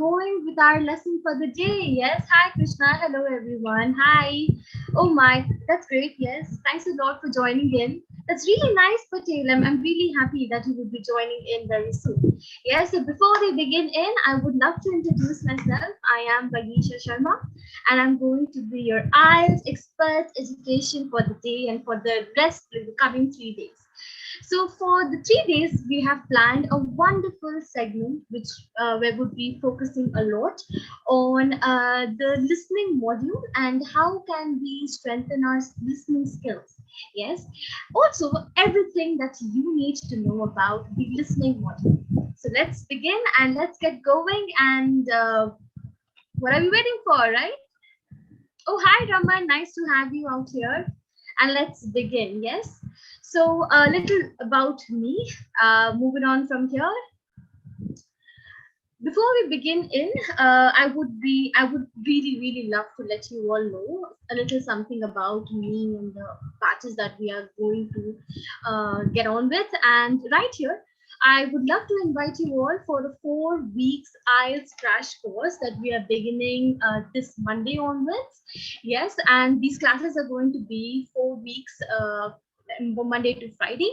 going with our lesson for the day. Yes, hi Krishna, hello everyone. Hi. Oh my, that's great. Yes, thanks a lot for joining in. That's really nice, Patel. I'm really happy that you will be joining in very soon. Yes, so before we begin in, I would love to introduce myself. I am Bagisha Sharma, and I'm going to be your IELTS expert education for the day and for the rest of the coming 3 days. So for the 3 days, we have planned a wonderful segment which we would be focusing a lot on the listening module and how can we strengthen our listening skills. Yes. Also, everything that you need to know about the listening module. So let's begin and let's get going. And what are we waiting for, right? Oh, hi, Raman. Nice to have you out here. And let's begin. Yes. So a little about me. Moving on from here. Before we begin in, I would really love to let you all know a little something about me and the batches that we are going to get on with. And right here, I would love to invite you all for a 4 weeks IELTS crash course that we are beginning this Monday onwards. Yes, and these classes are going to be 4 weeks. Monday to Friday,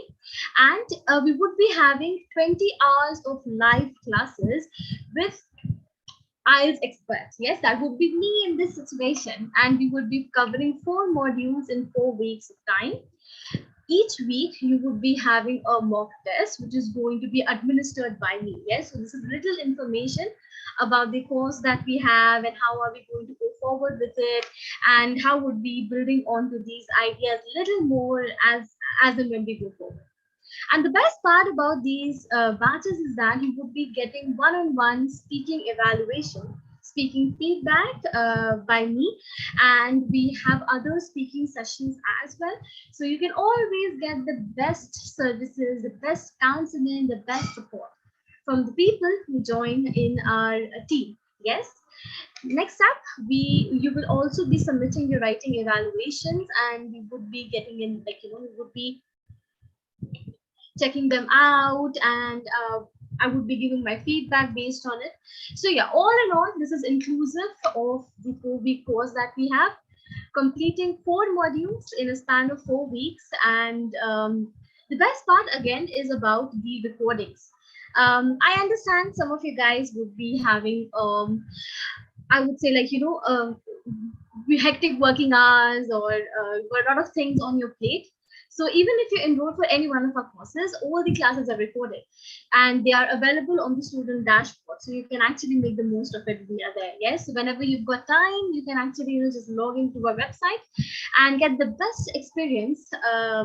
and we would be having 20 hours of live classes with IELTS experts. Yes, that would be me in this situation, and we would be covering 4 modules in 4 weeks of time. Each week you would be having a mock test which is going to be administered by me. Yes, so this is little information about the course that we have and how are we going to go forward with it and how would we building onto these ideas a little more as and when we go forward. And the best part about these batches is that you would be getting one-on-one speaking evaluation, speaking feedback by me, and we have other speaking sessions as well. So you can always get the best services, the best counseling, the best support from the people who join in our team. Yes. Next up, you will also be submitting your writing evaluations, and we would be getting in, we would be checking them out, and I would be giving my feedback based on it. So yeah, all in all, this is inclusive of the 4-week course that we have, completing 4 modules in a span of 4 weeks. And the best part again is about the recordings. I understand some of you guys would be having, I would say, hectic working hours or a lot of things on your plate. So even if you enroll for any one of our courses, all the classes are recorded and they are available on the student dashboard. So you can actually make the most of it via there. Yes, so whenever you've got time, you can actually just log into our website and get the best experience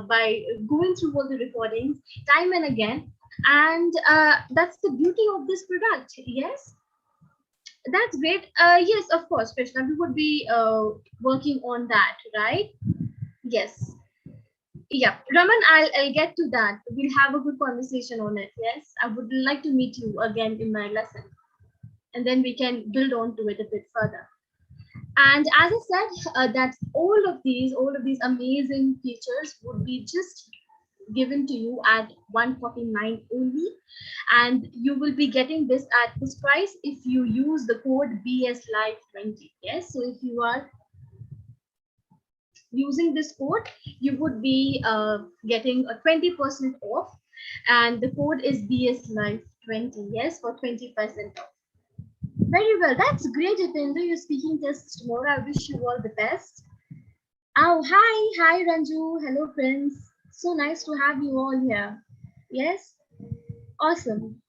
by going through all the recordings time and again. And that's the beauty of this product. Yes. That's great. Yes, of course, Krishna, we would be working on that, right? Yes. Yeah, Raman, I'll get to that. We'll have a good conversation on it. Yes, I would like to meet you again in my lesson, and then we can build on to it a bit further. And as I said, that all of these amazing features would be just given to you at 149 only, and you will be getting this at this price if you use the code BSLive20. Yes, so if you are using this code, you would be getting a 20% off, and the code is BSLive20. Yes, for 20% off. Very well, that's great, Jitendra. You're speaking tests tomorrow. I wish you all the best. Oh, hi Ranju. Hello, Prince. So nice to have you all here. Yes, awesome.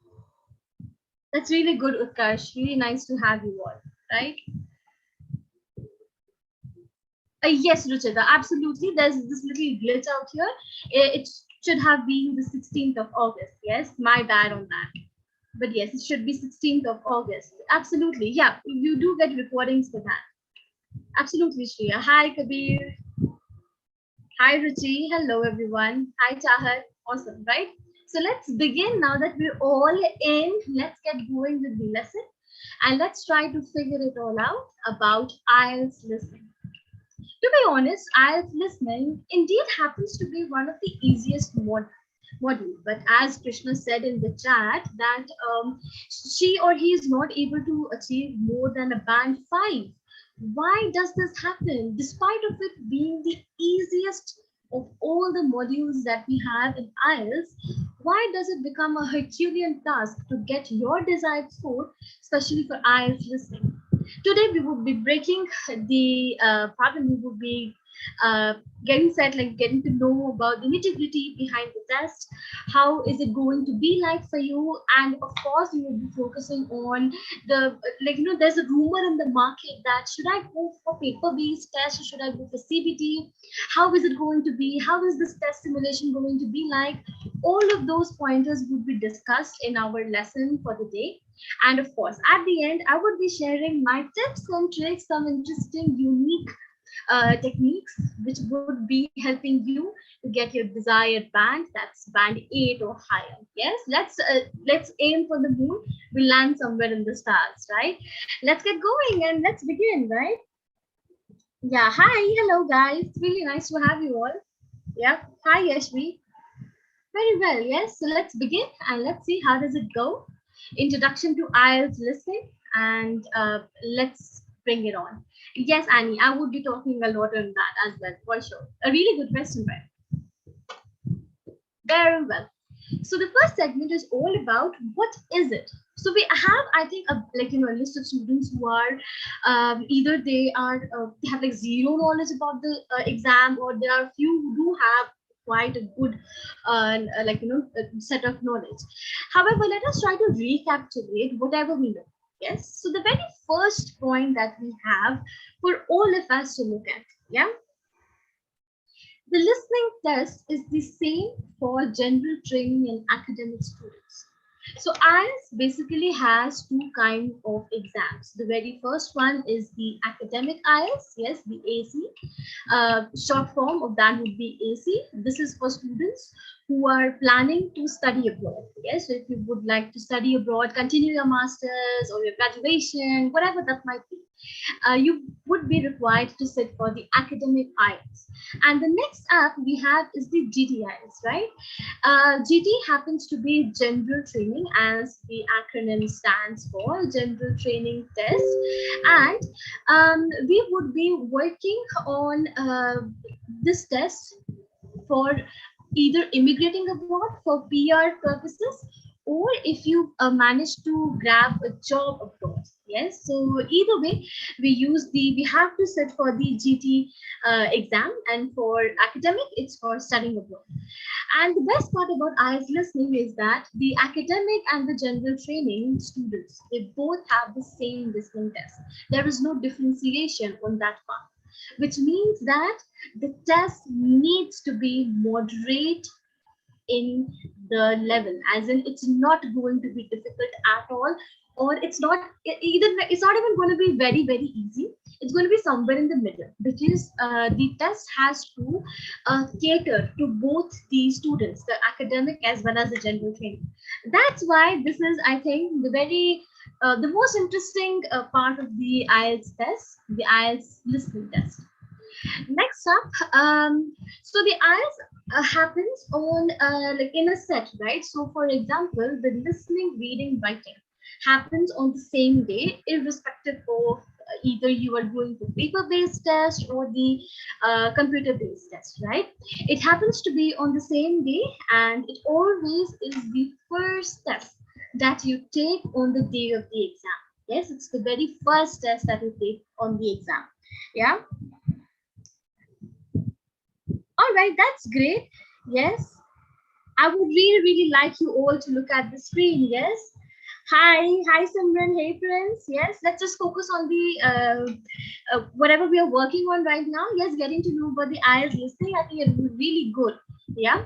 That's really good, Utkarsh. Really nice to have you all, right? Yes, Ruchita, absolutely. There's this little glitch out here. It should have been the 16th of August. Yes, my bad on that. But yes, it should be 16th of August. Absolutely. Yeah, you do get recordings for that. Absolutely, Shreya. Hi, Kabir. Hi, Ruchi. Hello, everyone. Hi, Chahat. Awesome, right? So let's begin now that we're all in. Let's get going with the lesson and let's try to figure it all out about IELTS listening. To be honest, IELTS listening indeed happens to be one of the easiest modules. module. But as Krishna said in the chat that she or he is not able to achieve more than a band 5. Why does this happen? Despite of it being the easiest of all the modules that we have in IELTS, why does it become a Herculean task to get your desired score, especially for IELTS listening? Today we will be breaking the pattern. We will be uh, getting set, like getting to know about the nitty-gritty behind the test. How is it going to be like for you? And of course, we will be focusing on the, like, there's a rumor in the market that should I go for paper-based test or should I go for CBT? How is it going to be? How is this test simulation going to be like? All of those pointers would be discussed in our lesson for the day. And of course, at the end, I would be sharing my tips and tricks, some interesting, unique techniques which would be helping you to get your desired band, that's band 8 or higher. Yes, let's aim for the moon. We'll land somewhere in the stars, right? Let's get going and let's begin, right? Yeah, hi, hello guys, really nice to have you all. Yeah, hi Yashvi. Very well, yes, so let's begin and let's see how does it go. Introduction to IELTS listening, and let's bring it on. Yes, Annie, I would be talking a lot on that as well, for sure. A really good question, right? Very well. So the first segment is all about what is it. So we have, I think, a list of students who are either they have like zero knowledge about the exam, or there are a few who do have quite a good set of knowledge. However, let us try to recapitulate whatever we know. Yes. So the very first point that we have for all of us to look at, yeah, the listening test is the same for general training and academic students. So IELTS basically has two kinds of exams. The very first one is the academic IELTS, yes, the AC. Short form of that would be AC. This is for students who are planning to study abroad. Yes, so if you would like to study abroad, continue your masters or your graduation, whatever that might be, you would be required to sit for the academic IELTS. And the next app we have is the GT IELTS, right? GT happens to be general training, as the acronym stands for General Training Test. And we would be working on this test for either immigrating abroad for PR purposes, or if you manage to grab a job abroad. Yes, so either way, we have to sit for the GT exam, and for academic, it's for studying abroad. And the best part about IELTS listening is that the academic and the general training students, they both have the same listening test. There is no differentiation on that part, which means that the test needs to be moderate in the level, as in it's not going to be difficult at all, or it's not even going to be very, very easy. It's going to be somewhere in the middle, because the test has to cater to both the students, the academic as well as the general training. That's why this is, I think, the most interesting part of the IELTS test, the IELTS listening test. Next up, so the IELTS happens on like in a set, right? So for example, the listening, reading, writing happens on the same day, irrespective of either you are going to paper-based test or the computer-based test, right? It happens to be on the same day, and it always is the first test that you take on the day of the exam. Yes, it's the very first test that you take on the exam. Yeah. All right, that's great. Yes, I would really, really like you all to look at the screen. Yes. Hi, Simran. Hey, friends. Yes, let's just focus on the whatever we are working on right now. Yes, getting to know about the IELTS listening. I think it would be really good. Yeah,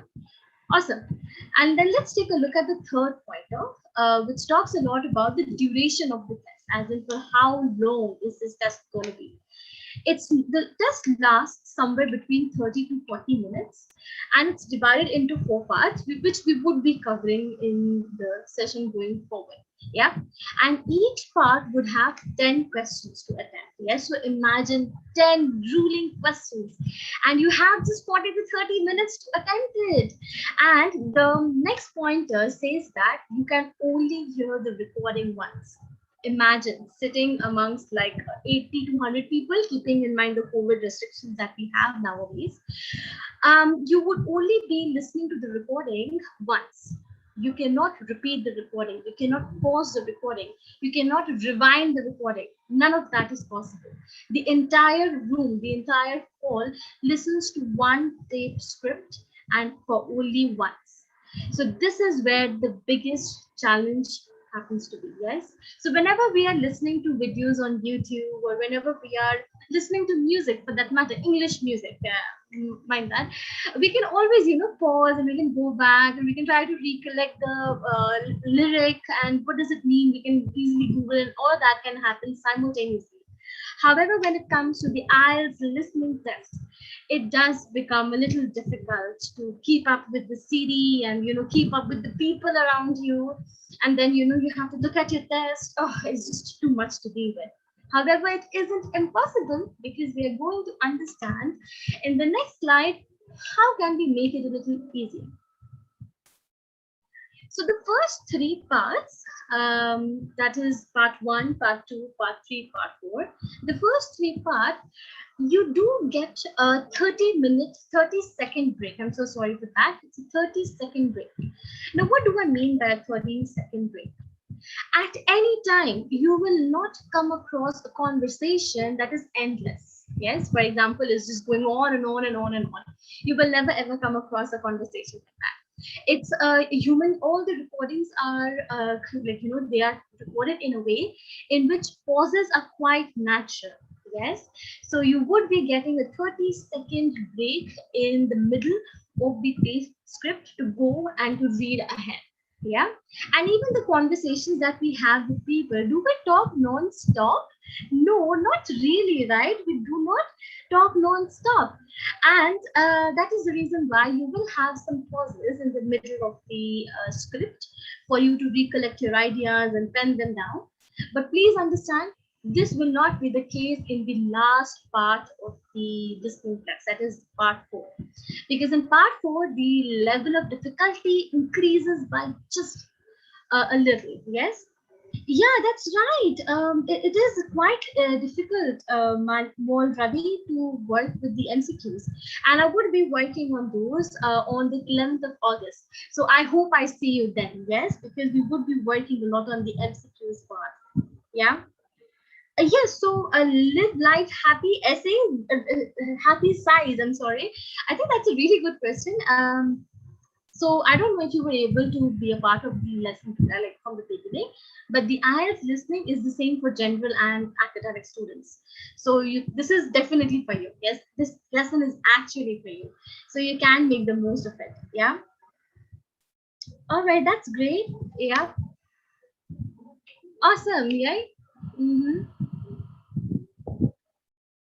awesome. And then let's take a look at the third pointer, which talks a lot about the duration of the test, as in for how long is this test going to be. The test lasts somewhere between 30 to 40 minutes, and it's divided into 4 parts, which we would be covering in the session going forward. Yeah, and each part would have 10 questions to attempt. Yes, so imagine 10 grueling questions, and you have just 40 to 30 minutes to attempt it. And the next pointer says that you can only hear the recording once. Imagine sitting amongst like 80 to 100 people, keeping in mind the COVID restrictions that we have nowadays. You would only be listening to the recording once. You cannot repeat the recording. You cannot pause the recording. You cannot rewind the recording. None of that is possible. The entire room, the entire hall listens to one tape script and for only once. So this is where the biggest challenge happens to be. Yes. So whenever we are listening to videos on YouTube, or whenever we are listening to music, for that matter, English music, mind that, we can always, pause, and we can go back and we can try to recollect the lyric and what does it mean. We can easily Google, and all that can happen simultaneously. However, when it comes to the IELTS listening test, it does become a little difficult to keep up with the CD and keep up with the people around you, and then you have to look at your test. Oh, it's just too much to deal with. However, it isn't impossible, because we are going to understand in the next slide how can we make it a little easier. So the first three parts, that is part 1, part 2, part 3, part 4. The first three parts, you do get a 30-minute, 30-second break. I'm so sorry for that. It's a 30-second break. Now, what do I mean by a 30-second break? At any time, you will not come across a conversation that is endless. Yes, for example, it's just going on and on and on and on. You will never ever come across a conversation like that. It's human. All the recordings are they are recorded in a way in which pauses are quite natural. Yes, so you would be getting a 30-second break in the middle of the tape script to go and to read ahead. Yeah, and even the conversations that we have with people, do we talk non-stop? No, not really, right? We do not talk non-stop. And that is the reason why you will have some pauses in the middle of the script for you to recollect your ideas and pen them down. But please understand, this will not be the case in the last part of the listening test, that is part 4. Because in part 4, the level of difficulty increases by just a little. Yes. Yeah, that's right. It is quite difficult, Ravi, to work with the MCQs, and I would be working on those on the 11th of August. So I hope I see you then. Yes, because we would be working a lot on the MCQs part. Yeah. Yes, so live life happy essay, happy size. I'm sorry. I think that's a really good question. So I don't know if you were able to be a part of the lesson like from the beginning, but the IELTS listening is the same for general and academic students. So this is definitely for you. Yes, this lesson is actually for you. So you can make the most of it. Yeah. All right, that's great. Yeah. Awesome. Yeah. Mm-hmm.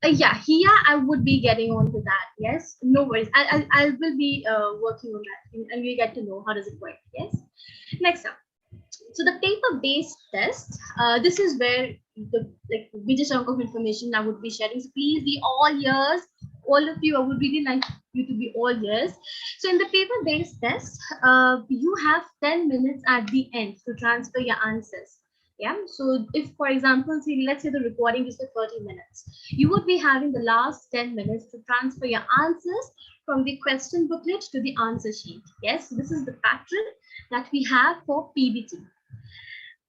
Yeah, here I would be getting on to that. Yes, no worries. I will be working on that, and we get to know how does it work. Yes. Next up, so the paper-based test. This is where the major chunk of information I would be sharing. So please be all ears. All of you, I would really like you to be all ears. So in the paper-based test, you have 10 minutes at the end to transfer your answers. Yeah. So if, for example, let's say the recording is for 30 minutes, you would be having the last 10 minutes to transfer your answers from the question booklet to the answer sheet. Yes. So this is the pattern that we have for PBT.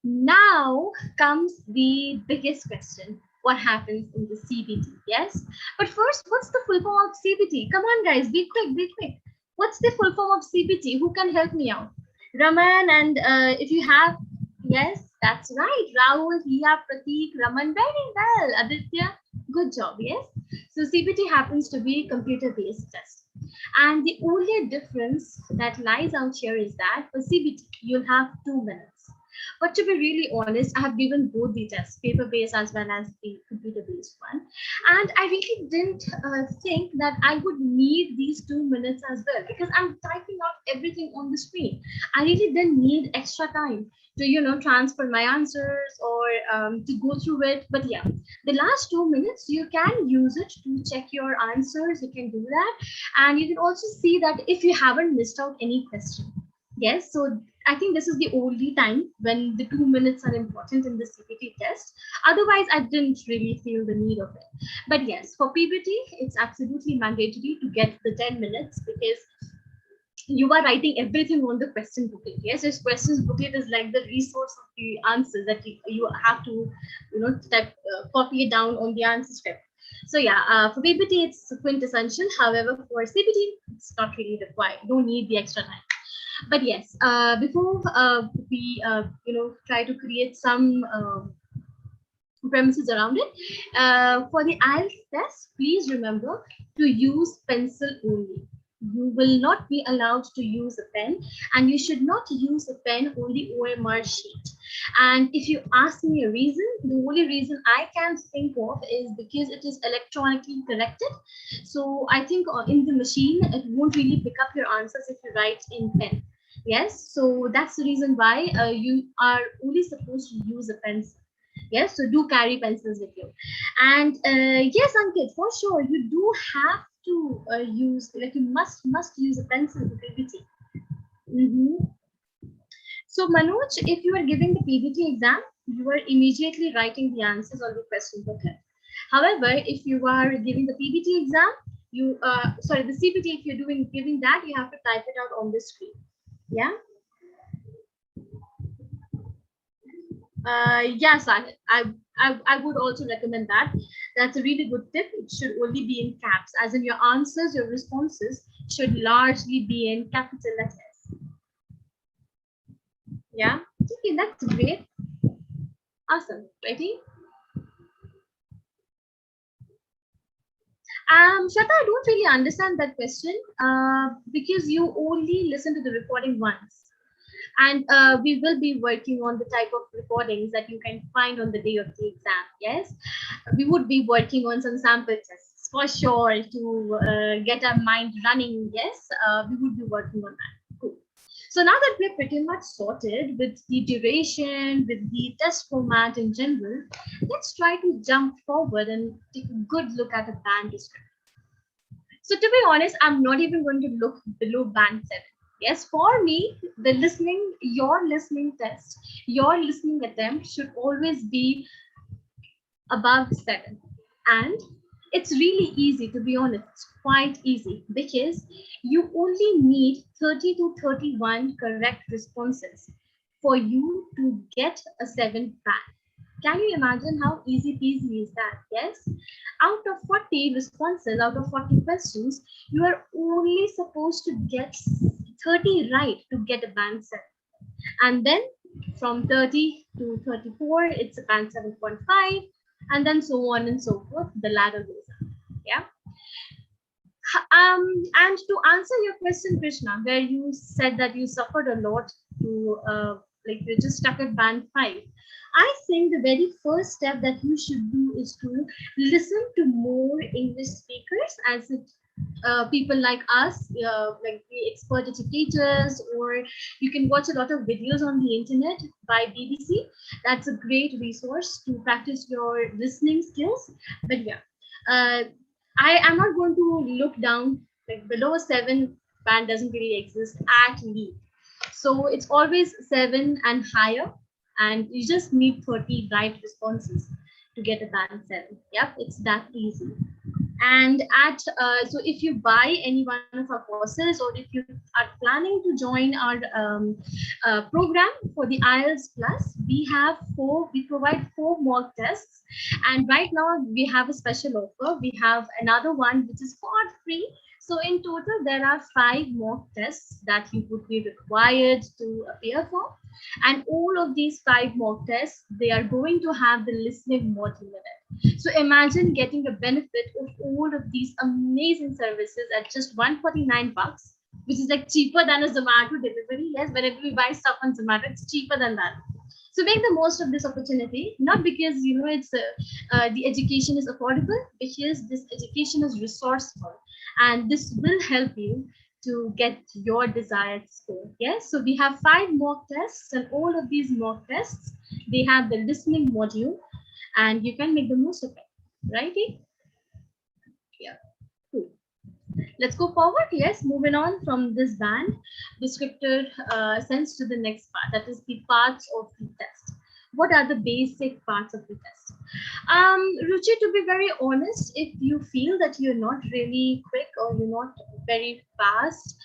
Now comes the biggest question. What happens in the CBT? Yes. But first, what's the full form of CBT? Come on, guys, be quick, be quick. What's the full form of CBT? Who can help me out? Raman, and if you have, yes, that's right. Rahul, Hiya, Prateek, Raman, very well. Aditya, good job. Yes. So CBT happens to be computer-based test. And the only difference that lies out here is that for CBT, you'll have 2 minutes. But to be really honest, I have given both the tests, paper-based as well as the computer-based one. And I really didn't think that I would need these 2 minutes as well, because I'm typing out everything on the screen. I really didn't need extra time to, transfer my answers or to go through it. But yeah, the last 2 minutes, you can use it to check your answers. You can do that. And you can also see that if you haven't missed out any question. Yes, so I think this is the only time when the 2 minutes are important in the CPT test. Otherwise, I didn't really feel the need of it. But yes, for PPT, it's absolutely mandatory to get the 10 minutes, because you are writing everything on the question booklet. Yes, this questions booklet is like the resource of the answers that you have to, type, copy it down on the answer script. So yeah, for PPT, it's quintessential. However, for CPT, it's not really required. You don't need the extra time. But yes, before we try to create some premises around it, for the IELTS test, please remember to use pencil only. You will not be allowed to use a pen, and you should not use a pen on the OMR sheet. And if you ask me a reason, the only reason I can think of is because it is electronically corrected. So I think in the machine, it won't really pick up your answers if you write in pen. Yes, so that's the reason why you are only supposed to use a pencil. Yes, so do carry pencils with you. And yes, Ankit, for sure, you do have to use, like, you must use a pencil for PPT. So Manoj, if you are giving the PPT exam, you are immediately writing the answers on the question booklet. However, if you are giving the PPT exam, the CPT, if you're giving that, you have to type it out on the screen. Yeah. Yes, I would also recommend that. That's a really good tip. It should only be in caps, as in your answers, your responses should largely be in capital letters. Yeah, okay, that's great. Awesome. Ready? Shweta, I don't really understand that question because you only listen to the recording once. And we will be working on the type of recordings that you can find on the day of the exam. Yes, we would be working on some sample tests for sure to get our mind running. Yes, we would be working on that. Cool. So now that we're pretty much sorted with the duration, with the test format in general, let's try to jump forward and take a good look at a band description. So to be honest, I'm not even going to look below band 7. Yes, for me, your listening test, your listening attempt should always be above 7. And it's really easy, to be honest, it's quite easy, because you only need 30 to 31 correct responses for you to get a 7 band. Can you imagine how easy peasy is that? Yes. Out of 40 responses, out of 40 questions, you are only supposed to get 30 right to get a band 7. And then from 30 to 34, it's a band 7.5, and then so on and so forth. The ladder goes up. Yeah. And to answer your question, Krishna, where you said that you suffered a lot to you're just stuck at band 5. I think the very first step that you should do is to listen to more English speakers, as it people like us, like the expert educators, or you can watch a lot of videos on the internet by BBC. That's a great resource to practice your listening skills. But yeah, I am not going to look down, like below 7 band doesn't really exist at least. So it's always 7 and higher, and you just need 30 right responses to get a band 7. Yep, it's that easy. And so if you buy any one of our courses, or if you are planning to join our program for the IELTS Plus, we provide 4 mock tests, and right now we have a special offer. We have another one which is for free. So in total, there are 5 mock tests that you would be required to appear for. And all of these 5 mock tests, they are going to have the listening module in it. So imagine getting the benefit of all of these amazing services at just $149, which is like cheaper than a Zomato delivery. Yes, whenever we buy stuff on Zomato, it's cheaper than that. So make the most of this opportunity, not because it's the education is affordable, because this education is resourceful, and this will help you to get your desired score. Yes, so we have 5 mock tests, and all of these mock tests, they have the listening module, and you can make the most of it, right? Yeah, cool. Let's go forward. Yes, moving on from this band descriptor sense to the next part, that is the parts of the test. What are the basic parts of the test? Ruchi, to be very honest, if you feel that you're not really quick or you're not very fast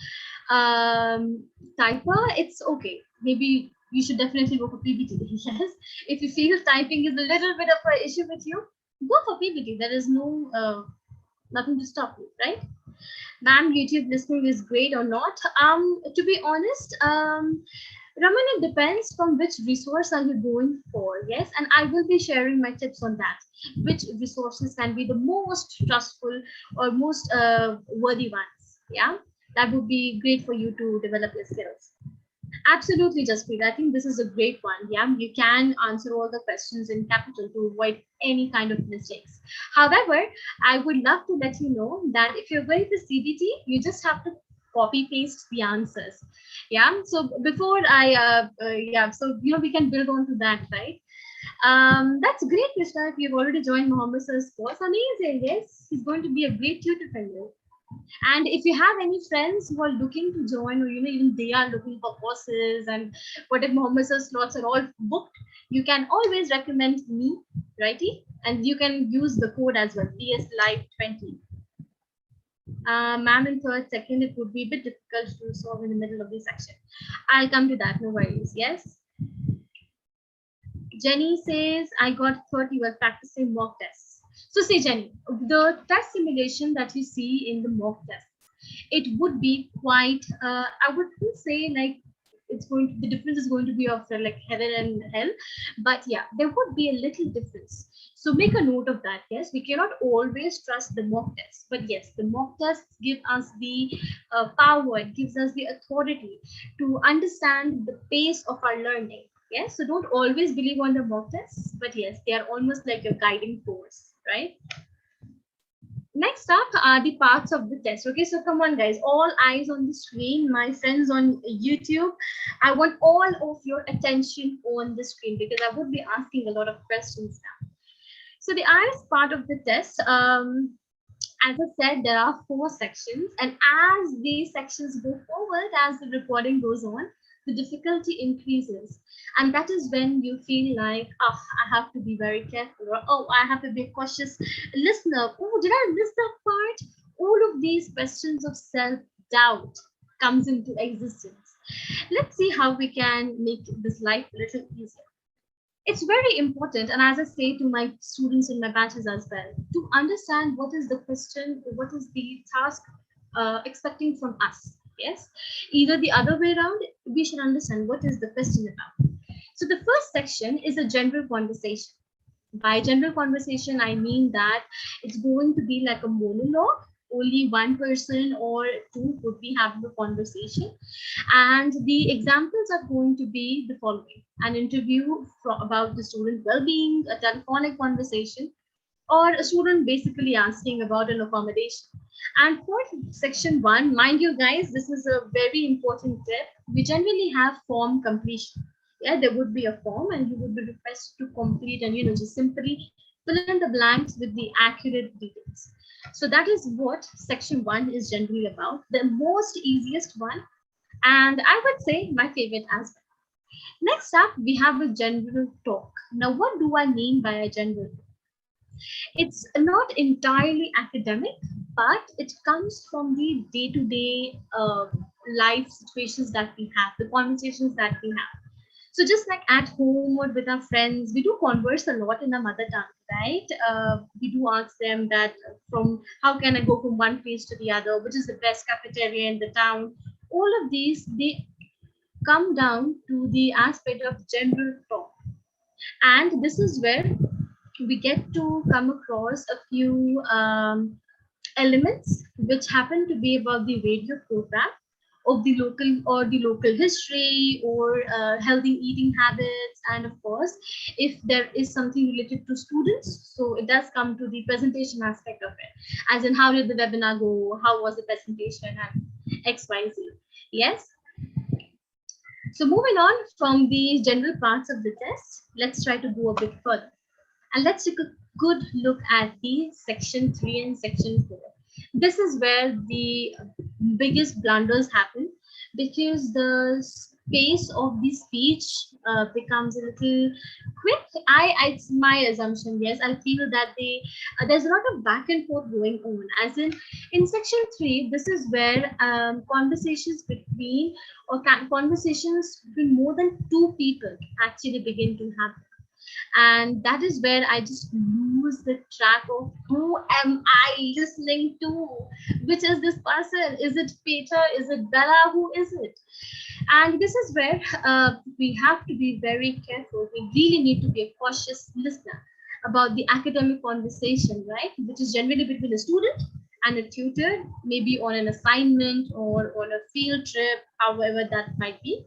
typer, it's okay. Maybe you should definitely go for PBT. Yes, if you feel typing is a little bit of an issue with you, go for PBT. There is no nothing to stop you, right? Ma'am, YouTube listening is great or not? To be honest, Raman, it depends from which resource are you going for. Yes, and I will be sharing my tips on that. Which resources can be the most trustful or most worthy ones? Yeah, that would be great for you to develop your skills. Absolutely, Jaspreet. I think this is a great one. Yeah, you can answer all the questions in capital to avoid any kind of mistakes. However, I would love to let you know that if you're going to CBT, you just have to copy paste the answers. Yeah. So before so we can build on to that, right? That's great, Krishna. If you've already joined Mohammed Sir's course, amazing. Yes, he's going to be a great tutor for you. And if you have any friends who are looking to join, or even they are looking for courses, and what if Mohammed Sir's slots are all booked, you can always recommend me, righty? And you can use the code as well, PSLive20. Ma'am, in third, second, it would be a bit difficult to solve in the middle of the section. I'll come to that, no worries. Yes. Jenny says, I got 30 while practicing mock tests. So see, Jenny, the test simulation that you see in the mock test, it would be quite, I wouldn't say like the difference is going to be of like heaven and hell, but yeah, there would be a little difference. So make a note of that. Yes, we cannot always trust the mock tests, but yes, the mock tests give us the power, it gives us the authority to understand the pace of our learning. Yes, so don't always believe on the mock tests, but yes, they are almost like your guiding force, right? Next up are the parts of the test. Okay, so come on, guys, all eyes on the screen. My friends on YouTube, I want all of your attention on the screen because I would be asking a lot of questions now. So the eyes part of the test, as I said, there are 4 sections, and as these sections go forward, as the recording goes on, the difficulty increases, and that is when you feel like, oh, I have to be very careful, or oh, I have to be a cautious listener. Oh, did I miss that part? All of these questions of self-doubt comes into existence. Let's see how we can make this life a little easier. It's very important, and as I say to my students in my batches as well, to understand what is the question, what is the task expecting from us. Yes, either the other way around, we should understand what is the question about. So the first section is a general conversation. By general conversation, I mean that it's going to be like a monologue. Only one person or two would be having a conversation, and the examples are going to be the following: an interview about the student well-being, a telephonic conversation, or a student basically asking about an accommodation. And for section 1, mind you guys, this is a very important tip. We generally have form completion. Yeah, there would be a form and you would be requested to complete and just simply fill in the blanks with the accurate details. So that is what section 1 is generally about, the most easiest one, and I would say my favorite as well. Next up, we have a general talk. Now, what do I mean by a general talk? It's not entirely academic, but it comes from the day-to-day life situations that we have, the conversations that we have. So just like at home or with our friends, we do converse a lot in our mother tongue, right? We do ask them that from how can I go from one place to the other, which is the best cafeteria in the town. All of these, they come down to the aspect of general talk. And this is where we get to come across a few elements which happen to be about the radio program of the local history or healthy eating habits, and of course, if there is something related to students, so it does come to the presentation aspect of it, as in how did the webinar go, how was the presentation, and XYZ. Yes. So moving on from the general parts of the test, let's try to go a bit further. And let's take a good look at the section 3 and section 4. This is where the biggest blunders happen, because the pace of the speech becomes a little quick. It's my assumption. Yes, I feel that there's a lot of back and forth going on. As in section 3, this is where conversations between more than two people actually begin to happen. And that is where I just lose the track of who am I listening to? Which is this person? Is it Peter? Is it Bella? Who is it? And this is where we have to be very careful. We really need to be a cautious listener about the academic conversation, right? Which is generally between a student and a tutor, maybe on an assignment or on a field trip, however that might be.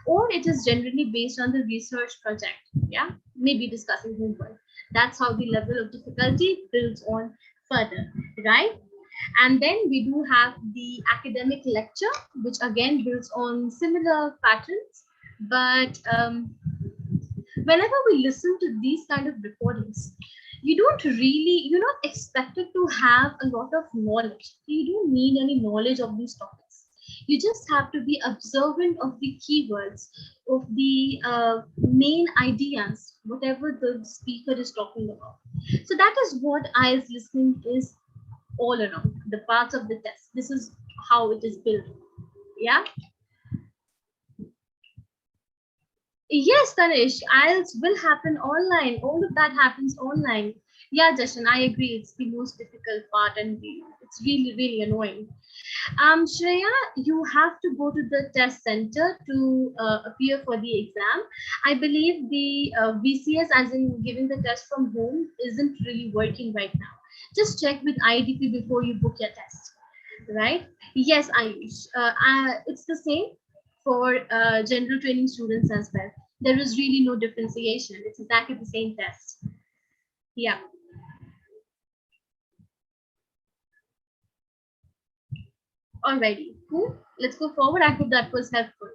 Or it is generally based on the research project, yeah, maybe discussing homework. That's how the level of difficulty builds on further, right? And then we do have the academic lecture, which again builds on similar patterns. But whenever we listen to these kind of recordings, you're not expected to have a lot of knowledge. You don't need any knowledge of these topics. You just have to be observant of the keywords, of the main ideas, whatever the speaker is talking about. So that is what IELTS listening is all around, the parts of the test. This is how it is built. Yeah. Yes, Tanish, IELTS will happen online. All of that happens online. Yeah, Jashan, I agree. It's the most difficult part, and it's really, really annoying. Shreya, you have to go to the test center to appear for the exam. I believe the VCS, as in giving the test from home, isn't really working right now. Just check with IDP before you book your test, right? Yes, Ayush. It's the same for general training students as well. There is really no differentiation. It's exactly the same test. Yeah. Alrighty, cool. Let's go forward. I hope that was helpful.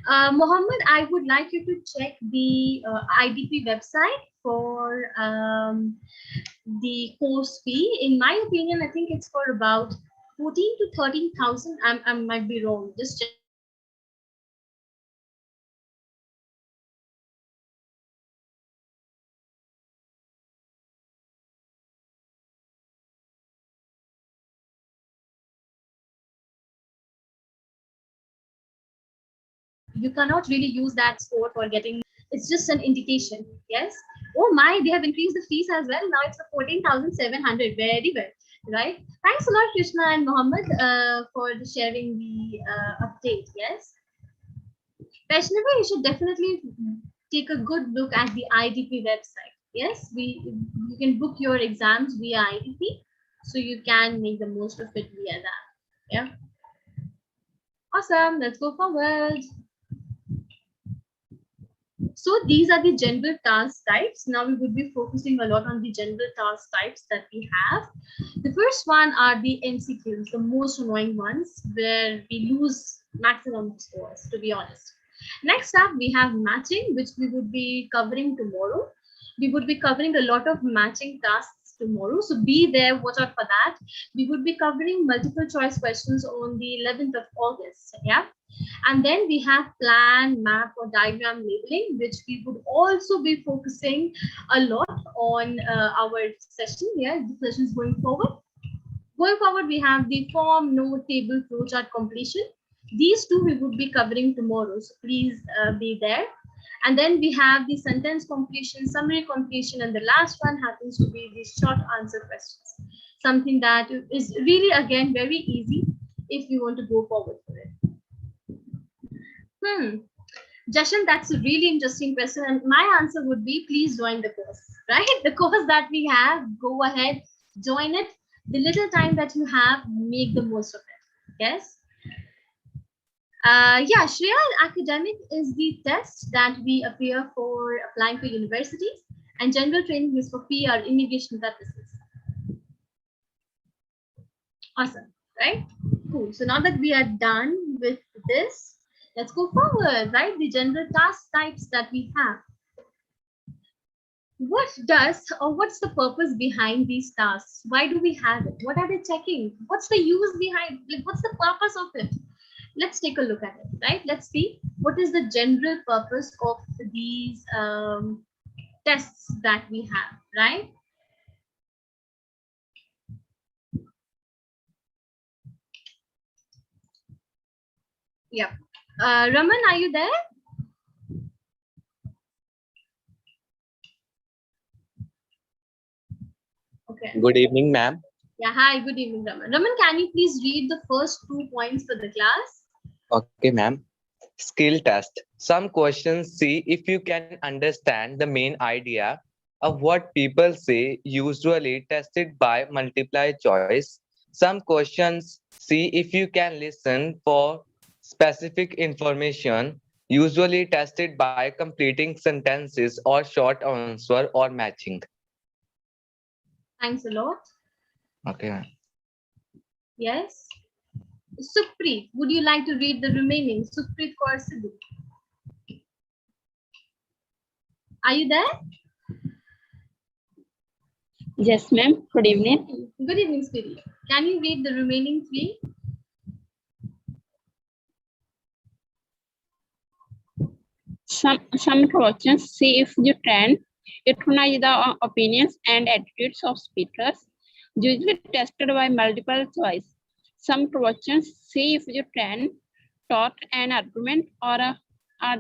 Mohammed, I would like you to check the IDP website for the course fee. In my opinion, I think it's for about 14 to 13,000. I might be wrong. Just check. You cannot really use that score for getting. It's just an indication. Yes. Oh my, they have increased the fees as well. Now it's 14,700. Very well. Right. Thanks a lot, Krishna and Mohammed, for sharing the update. Yes. Vaishnava, you should definitely take a good look at the IDP website. Yes, you can book your exams via IDP, so you can make the most of it via that. Yeah. Awesome. Let's go forward. So these are the general task types. Now we would be focusing a lot on the general task types that we have. The first one are the MCQs, the most annoying ones, where we lose maximum scores, to be honest. Next up, we have matching, which we would be covering tomorrow. We would be covering a lot of matching tasks tomorrow. So be there, watch out for that. We would be covering multiple choice questions on the 11th of August. Yeah. And then we have plan, map, or diagram labeling, which we would also be focusing a lot on our session. Yeah, the sessions going forward. Going forward, we have the form, note, table, flowchart completion. These two we would be covering tomorrow, so please be there. And then we have the sentence completion, summary completion, and the last one happens to be the short answer questions. Something that is really, again, very easy if you want to go forward for it. Jashan, that's a really interesting question. And my answer would be, please join the course, right? The course that we have, go ahead, join it. The little time that you have, make the most of it. Yes. Yeah, Shreya, academic is the test that we appear for applying to universities, and general training is for PR, immigration purposes. Awesome, right? Cool. So now that we are done with this, let's go forward, right? The general task types that we have. What does or what's the purpose behind these tasks? Why do we have it? What are they checking? What's the use behind? Like, what's the purpose of it? Let's take a look at it, right? Let's see what is the general purpose of these tests that we have, right? Yep. Raman, are you there? Okay. Good evening, ma'am. Yeah, hi, good evening, Raman. Raman, can you please read the first 2 points for the class? Okay, ma'am. Skill test. Some questions see if you can understand the main idea of what people say, usually tested by multiple choice. Some questions see if you can listen for specific information, usually tested by completing sentences or short answer or matching. Thanks a lot. Okay, ma'am. Yes. Supreet, would you like to read the remaining? Supreet Kaur Sidhu. Are you there? Yes, ma'am. Good evening. Good evening, Spirit. Can you read the remaining 3? Some questions see if you can recognize the opinions and attitudes of speakers, usually tested by multiple choice. Some questions see if you can talk an argument or a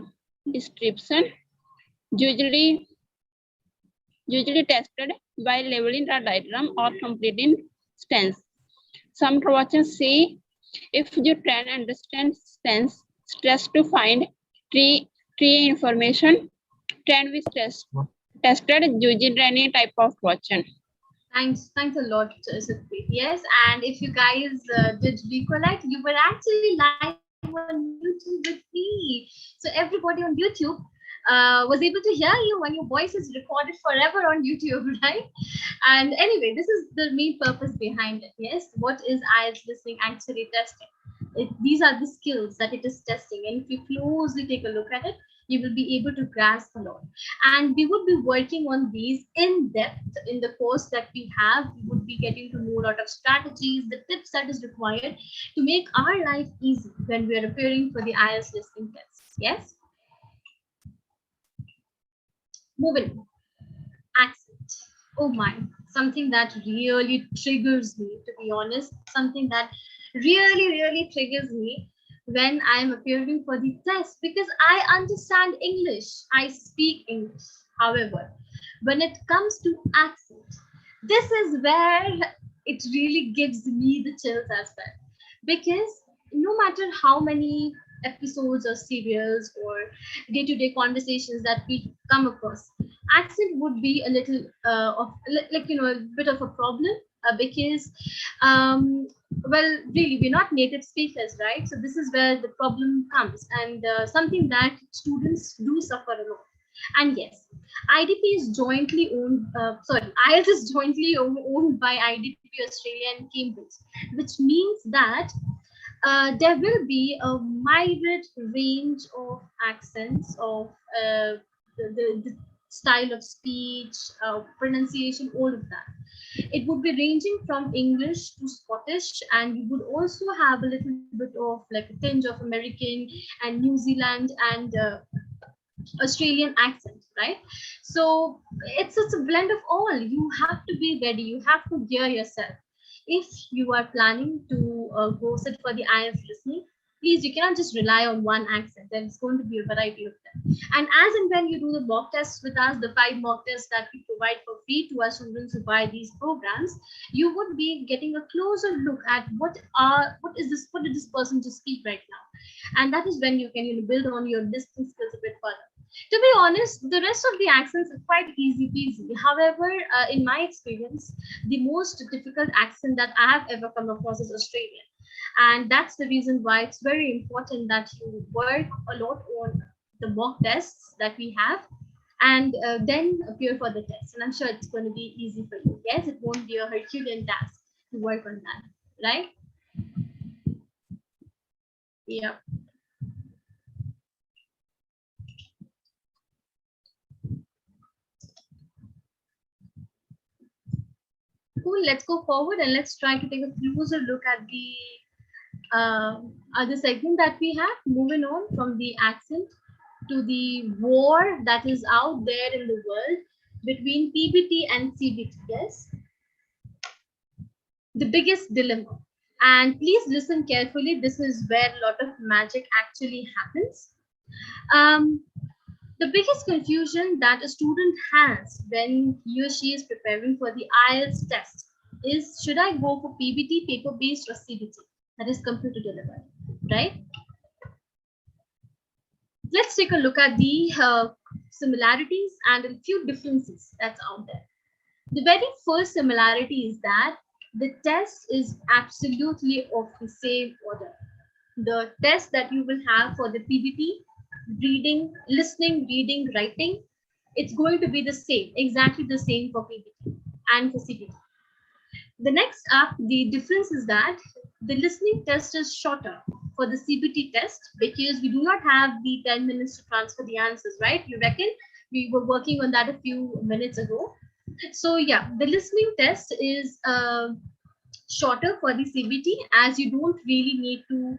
description, usually tested by labeling a diagram or completing stance. Some questions see if you can understand stance, stress to find tree information can be tested using any type of question. Thanks a lot, Supreet. Yes, and if you guys did recollect, you were actually live on YouTube with me. So everybody on YouTube was able to hear you when your voice is recorded forever on YouTube, right? And anyway, this is the main purpose behind it. Yes, what is IELTS listening actually testing? These are the skills that it is testing, and if you closely take a look at it, you will be able to grasp a lot. And we would be working on these in depth in the course that we have. We would be getting to know a lot of strategies, the tips that is required to make our life easy when we are preparing for the IELTS listening test. Yes. Moving. Accent. Oh my, something that really triggers me, to be honest, something that really triggers me when I am appearing for the test, because I understand English, I speak English. However, when it comes to accent, this is where it really gives me the chills as well. Because no matter how many episodes or serials or day-to-day conversations that we come across, accent would be a little of like a bit of a problem, because well, really, we're not native speakers, right? So this is where the problem comes, and something that students do suffer a lot. And yes, IDP is jointly owned, sorry, IELTS is jointly owned by IDP Australia and Cambridge, which means that there will be a myriad range of accents, of the style of speech, pronunciation, all of that. It would be ranging from English to Scottish, and you would also have a little bit of like a tinge of American and New Zealand and Australian accent, right? So it's a blend of all. You have to be ready. You have to gear yourself. If you are planning to go sit for the IELTS listening, please, you cannot just rely on one accent. There is going to be a variety of them. And as and when you do the mock tests with us, the 5 mock tests that we provide for free to our students who buy these programs, you would be getting a closer look at what did this person just speak right now, and that is when you can build on your listening skills a bit further. To be honest, the rest of the accents are quite easy peasy. However, in my experience, the most difficult accent that I have ever come across is Australian. And that's the reason why it's very important that you work a lot on the mock tests that we have and then appear for the test. And I'm sure it's going to be easy for you. Yes, it won't be a Herculean task to work on that, right? Yeah. Cool. Let's go forward and let's try to take a closer look at the other segment that we have. Moving on from the accent to the war that is out there in the world between PBT and CBT. Yes, the biggest dilemma. And please listen carefully. This is where a lot of magic actually happens. Um, the biggest confusion that a student has when he or she is preparing for the IELTS test is, should I go for PBT, paper based, or CBT? That is computer delivered, right? Let's take a look at the similarities and a few differences that's out there. The very first similarity is that the test is absolutely of the same order. The test that you will have for the PBT, reading, listening, reading, writing, it's going to be the same, exactly the same for PBT and for CBT. The next up, the difference is that the listening test is shorter for the CBT test because we do not have the 10 minutes to transfer the answers, right? You reckon? We were working on that a few minutes ago. So yeah, the listening test is shorter for the CBT as you don't really need to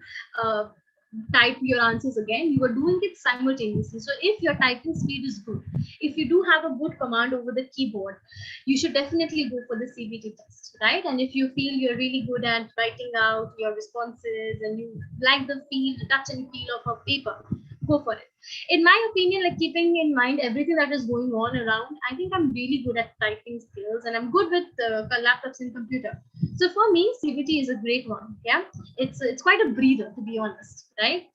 type your answers again. You are doing it simultaneously. So if your typing speed is good, if you do have a good command over the keyboard, you should definitely go for the CBT test, right? And if you feel you're really good at writing out your responses and you like the feel, the touch and feel of a paper, go for it. In my opinion, like keeping in mind everything that is going on around, I think I'm really good at typing skills and I'm good with laptops and computer. So for me, CBT is a great one. Yeah, it's quite a breather, to be honest, right?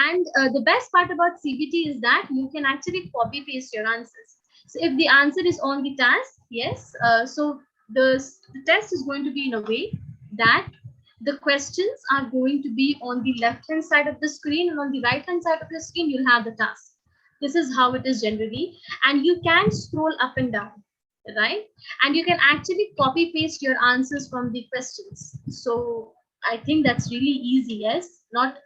And the best part about CBT is that you can actually copy paste your answers. So if the answer is on the task, yes, so the test is going to be in a way that the questions are going to be on the left hand side of the screen, and on the right hand side of the screen you'll have the task. This is how it is generally, and you can scroll up and down, right? And you can actually copy paste your answers from the questions. So I think that's really easy. Yes, not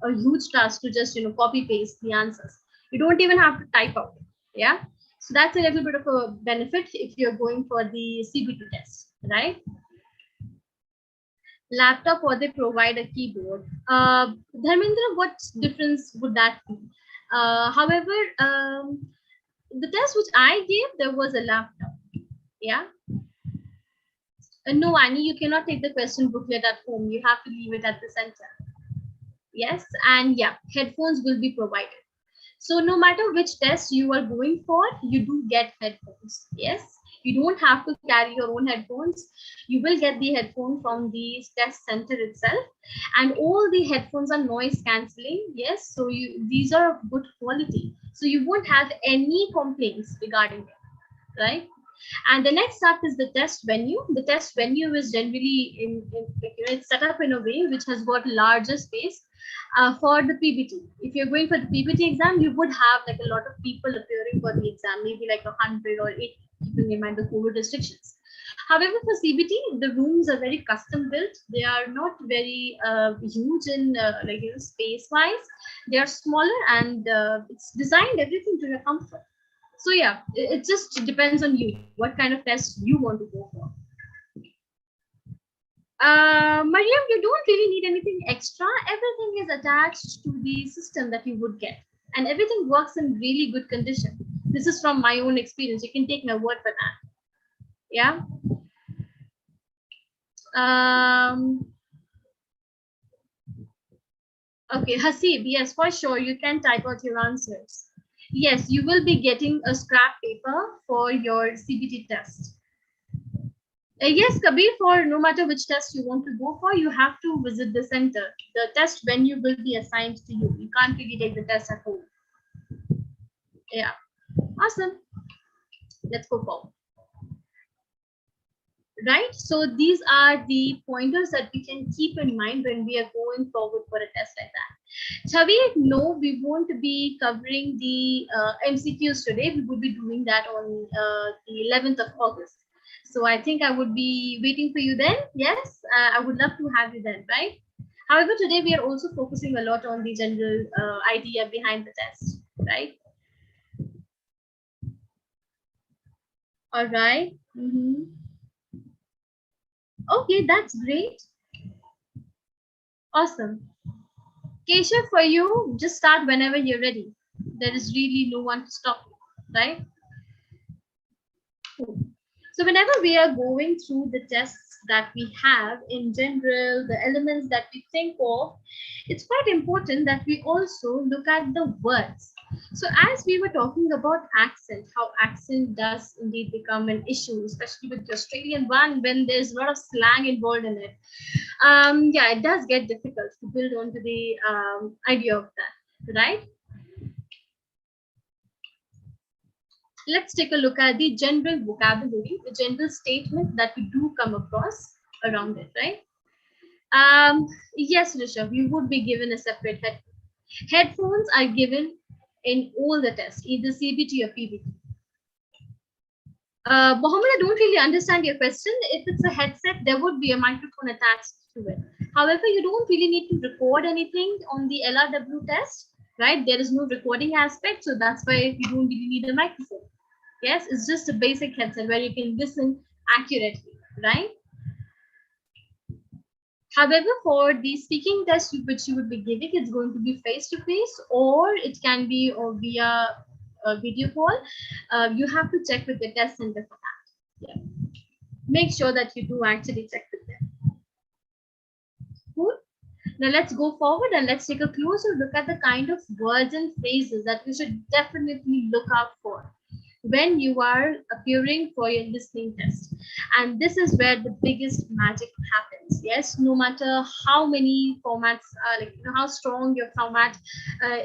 a huge task to just copy paste the answers. You don't even have to type out. Yeah, so that's a little bit of a benefit if you're going for the CBT test, right? Laptop or they provide a keyboard. Dharmendra, what difference would that be? However, the test which I gave, there was a laptop. Yeah. No, Annie, you cannot take the question booklet at home. You have to leave it at the center. Yes, and yeah, headphones will be provided. So no matter which test you are going for, you do get headphones. Yes, you don't have to carry your own headphones. You will get the headphone from the test center itself, and all the headphones are noise cancelling. Yes, so these are of good quality. So you won't have any complaints regarding it, right? And the next up is the test venue. The test venue is generally it's set up in a way which has got larger space for the PBT. If you're going for the PBT exam, you would have like a lot of people appearing for the exam, maybe like 100 or 80, keeping in mind the COVID restrictions. However, for CBT, the rooms are very custom built. They are not very huge in space wise. They are smaller and it's designed everything to your comfort. So yeah, it just depends on you, what kind of test you want to go for. Mariam, you don't really need anything extra. Everything is attached to the system that you would get, and everything works in really good condition. This is from my own experience. You can take my word for that. Yeah. Okay, Hasib, yes, for sure. You can type out your answers. Yes, you will be getting a scrap paper for your CBT test. Yes, Kabir, for no matter which test you want to go for, you have to visit the center. The test venue will be assigned to you. You can't really take the test at home. Yeah, awesome. Let's go forward. Right, so these are the pointers that we can keep in mind when we are going forward for a test like that. Chavi, no, we won't be covering the MCQs today. We will be doing that on the 11th of August. So I think I would be waiting for you then. Yes, I would love to have you then, right? However, today we are also focusing a lot on the general idea behind the test, right? All right. Okay, that's great. Awesome. Keshav, for you, just start whenever you're ready. There is really no one to stop you, right? Cool. So whenever we are going through the tests that we have in general, the elements that we think of, it's quite important that we also look at the words. So as we were talking about accent, how accent does indeed become an issue, especially with the Australian one when there's a lot of slang involved in it. Yeah, it does get difficult to build onto the idea of that, right? Let's take a look at the general vocabulary, the general statement that we do come across around it, right? Yes, Rishabh, you would be given a separate headphone. Headphones are given in all the tests, either CBT or PBT. Mohammed, I don't really understand your question. If it's a headset, there would be a microphone attached to it. However, you don't really need to record anything on the LRW test, right? There is no recording aspect, so that's why you don't really need a microphone. Yes, it's just a basic headset where you can listen accurately, right? However, for the speaking test which you would be giving, it's going to be face-to-face or it can be or via a video call. You have to check with the test center for that. Yeah. Make sure that you do actually check with them. Cool. Now let's go forward and let's take a closer look at the kind of words and phrases that we should definitely look out for when you are appearing for your listening test. And this is where the biggest magic happens. Yes, no matter how many formats, like how strong your format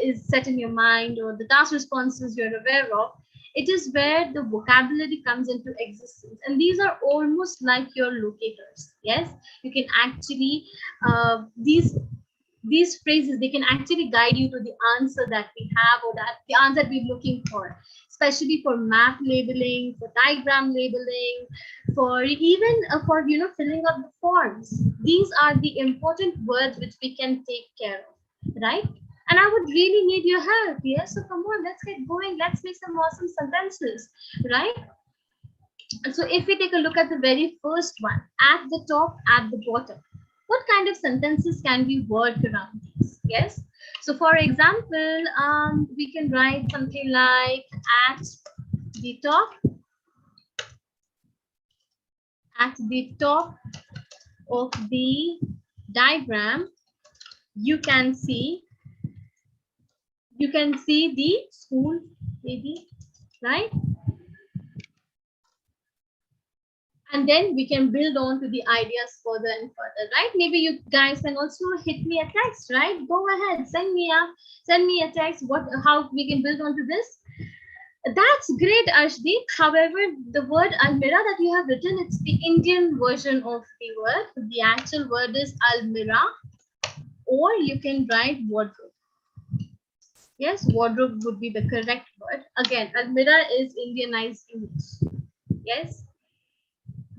is set in your mind or the task responses you're aware of, it is where the vocabulary comes into existence. And these are almost like your locators. Yes, you can actually, these phrases, they can actually guide you to the answer that we have or that the answer we're looking for, especially for map labeling, for diagram labeling, for even for filling up the forms. These are the important words which we can take care of, right? And I would really need your help. Yes, so come on, let's get going. Let's make some awesome sentences, right? So if we take a look at the very first one, at the top, at the bottom, what kind of sentences can we work around these? Yes. So for example, we can write something like at the top of the diagram, you can see the school, maybe, right? And then we can build on to the ideas further and further, right? Maybe you guys can also hit me a text, right? Go ahead, send me a text, how we can build on to this. That's great, Ashdeep. However, the word Almira that you have written, it's the Indian version of the word. The actual word is Almira, or you can write wardrobe. Yes, wardrobe would be the correct word. Again, Almira is Indianized English. Yes.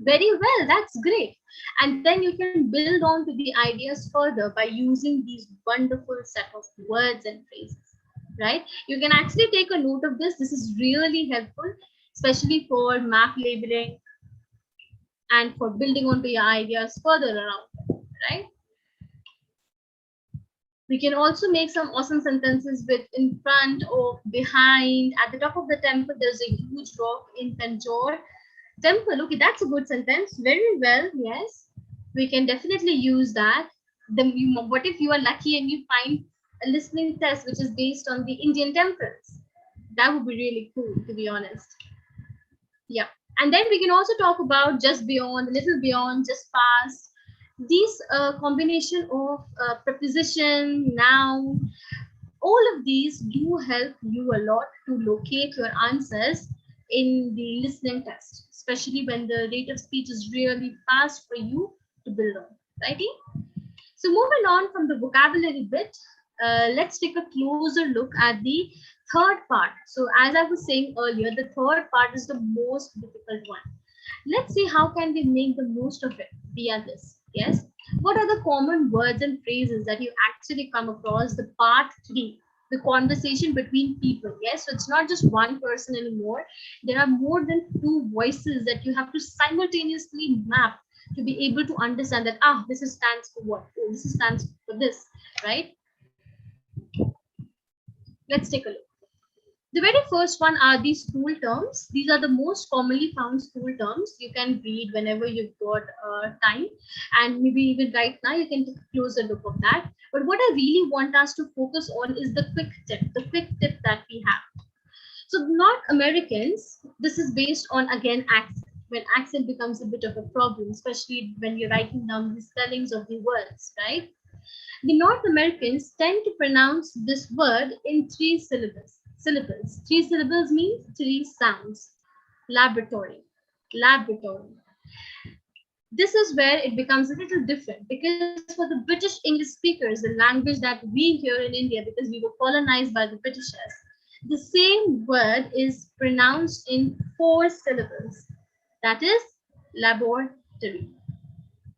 Very well, that's great. And then you can build on to the ideas further by using these wonderful set of words and phrases, right? You can actually take a note of this. This is really helpful, especially for map labeling and for building onto your ideas further around, right? We can also make some awesome sentences with in front or behind. At the top of the temple, there's a huge rock in Tanjore. Temple, okay, that's a good sentence. Very well, yes. We can definitely use that. What if you are lucky and you find a listening test which is based on the Indian temples? That would be really cool, to be honest. Yeah. And then we can also talk about just beyond, a little beyond, just past. These combination of preposition, noun, all of these do help you a lot to locate your answers in the listening test, especially when the rate of speech is really fast for you to build on, right? So moving on from the vocabulary bit, let's take a closer look at the third part. So as I was saying earlier, the third part is the most difficult one. Let's see how can we make the most of it via this. Yes. What are the common words and phrases that you actually come across? The part 3, the conversation between people. Yes. So it's not just one person anymore. There are more than 2 voices that you have to simultaneously map to be able to understand that, this is stands for what? Oh, this stands for this, right? Let's take a look. The very first one are these school terms. These are the most commonly found school terms. You can read whenever you've got time, and maybe even right now you can take a closer look of that. But what I really want us to focus on is the quick tip that we have. So not Americans, this is based on, again, accent. When accent becomes a bit of a problem, especially when you're writing down the spellings of the words, right? The North Americans tend to pronounce this word in 3 syllables. 3 syllables means 3 sounds. Laboratory. This is where it becomes a little different, because for the British English speakers, the language that we here in India, because we were colonized by the Britishers, the same word is pronounced in 4 syllables. That is laboratory.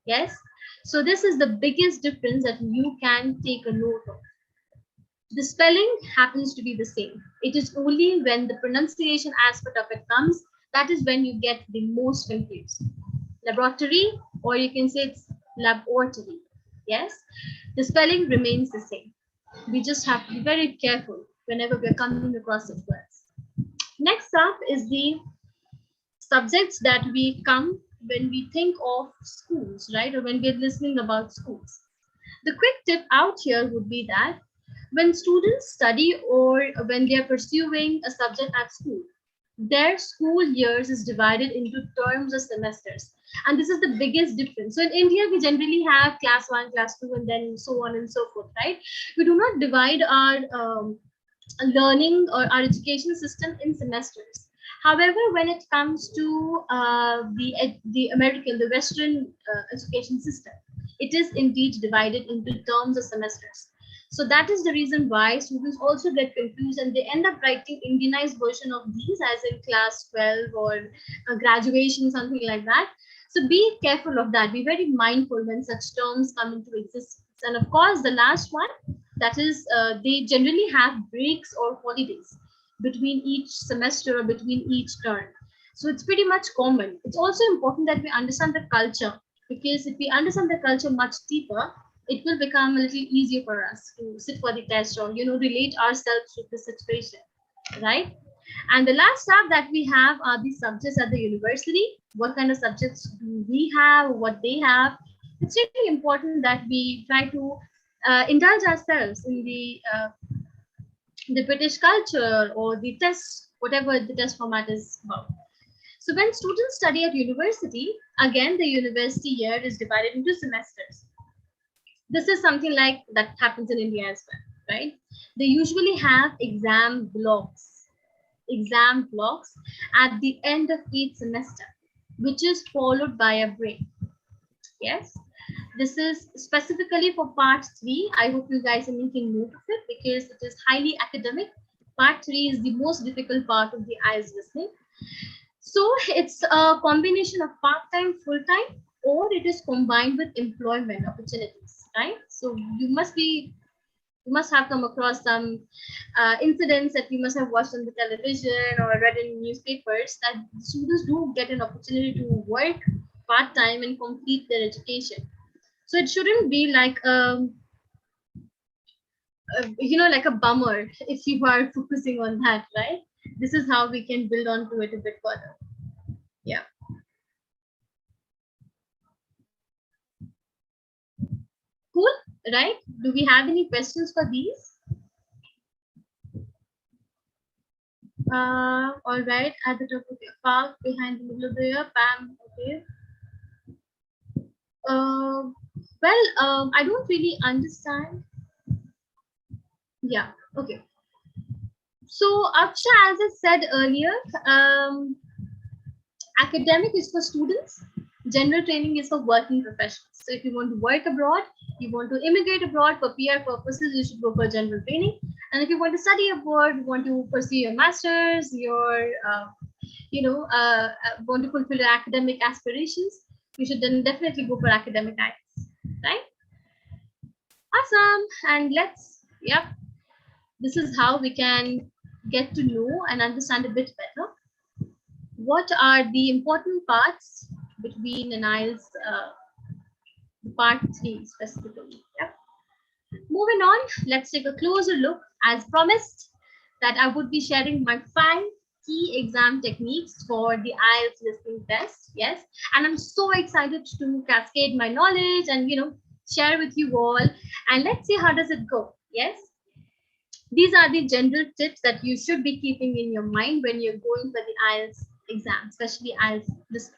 Yes. So this is the biggest difference that you can take a note of. The spelling happens to be the same. It is only when the pronunciation aspect of it comes, that is when you get the most confused. Laboratory, or you can say it's laboratory. Yes, the spelling remains the same. We just have to be very careful whenever we're coming across such words. Next up is the subjects that we come when we think of schools, right? Or when we're listening about schools. The quick tip out here would be that when students study or when they are pursuing a subject at school, their school years is divided into terms or semesters. And this is the biggest difference. So in India, we generally have class 1, class 2, and then so on and so forth, right? We do not divide our learning or our education system in semesters. However, when it comes to the Western education system, it is indeed divided into terms or semesters. So that is the reason why students also get confused and they end up writing Indianized version of these as in class 12 or graduation, something like that. So be careful of that. Be very mindful when such terms come into existence. And of course, the last one, that is, they generally have breaks or holidays between each semester or between each term. So it's pretty much common. It's also important that we understand the culture, because if we understand the culture much deeper, it will become a little easier for us to sit for the test or, relate ourselves to the situation, right? And the last tab that we have are the subjects at the university. What kind of subjects do we have, what they have? It's really important that we try to indulge ourselves in the British culture or the test, whatever the test format is about. So when students study at university, again, the university year is divided into semesters. This is something like that happens in India as well, right? They usually have exam blocks at the end of each semester, which is followed by a break. Yes, this is specifically for part 3. I hope you guys are making note of it because it is highly academic. Part 3 is the most difficult part of the IELTS listening. So it's a combination of part-time, full-time, or it is combined with employment opportunities, right? So you must have come across some incidents that you must have watched on the television or read in newspapers that students do get an opportunity to work part-time and complete their education. So it shouldn't be like like a bummer if you are focusing on that, right? This is how we can build on to it a bit further. Yeah. Cool, right? Do we have any questions for these? All right, at the top of your park, behind the middle of the year, Pam, okay. I don't really understand. Yeah, Okay. So, Aksha, as I said earlier, academic is for students, general training is for working professionals. So if you want to work abroad, you want to immigrate abroad for PR purposes, you should go for general training. And if you want to study abroad, you want to pursue your masters, your want to fulfill your academic aspirations, you should then definitely go for academic IELTS, right? Awesome. And this is how we can get to know and understand a bit better what are the important parts between an IELTS part 3 specifically. Yeah. Moving on, let's take a closer look. As promised, that I would be sharing my 5 key exam techniques for the IELTS listening test. Yes, and I'm so excited to cascade my knowledge and share with you all. And let's see how does it go. Yes, these are the general tips that you should be keeping in your mind when you're going for the IELTS exam, especially IELTS listening.